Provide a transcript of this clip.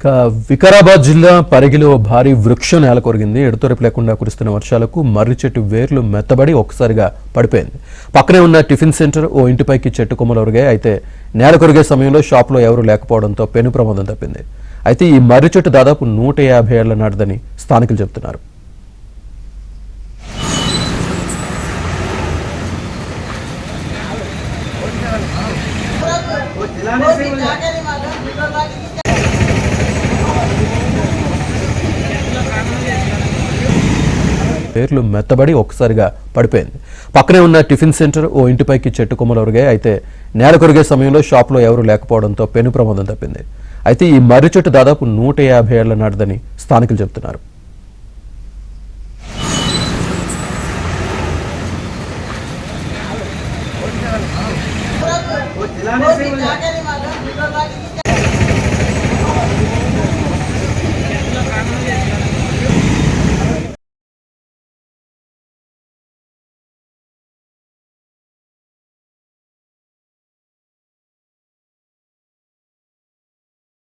ఇక వికారాబాద్ జిల్లా పరిగిలో భారీ వృక్షం నేలకొరిగింది. ఎడతెరిపి లేకుండా కురుస్తున్న వర్షాలకు మర్రి చెట్టు వేర్లు మెత్తబడి ఒక్కసారిగా పడిపోయింది. పక్కనే ఉన్న టిఫిన్ సెంటర్ ఓ ఇంటిపైకి చెట్టు కొమ్మలు ఒరిగాయి. అయితే నేల కొరిగే సమయంలో షాపులో ఎవరూ లేకపోవడంతో పెను ప్రమాదం తప్పింది. అయితే ఈ మర్రి చెట్టు దాదాపు 150 ఏళ్ల నాటిదని స్థానికులు చెబుతున్నారు. పేర్లు మెత్తబడి ఒక్కసారిగా పడిపోయింది. పక్కనే ఉన్న టిఫిన్ సెంటర్ ఓ ఇంటిపైకి చెట్టు కొమ్మలు ఒరిగాయి. అయితే నేల కొరిగే సమయంలో షాపులో ఎవరూ లేకపోవడంతో పెను ప్రమాదం తప్పింది. అయితే ఈ మర్రి చెట్టు దాదాపు 150 ఏళ్ల నాటిదని స్థానికులు చెబుతున్నారు. जिला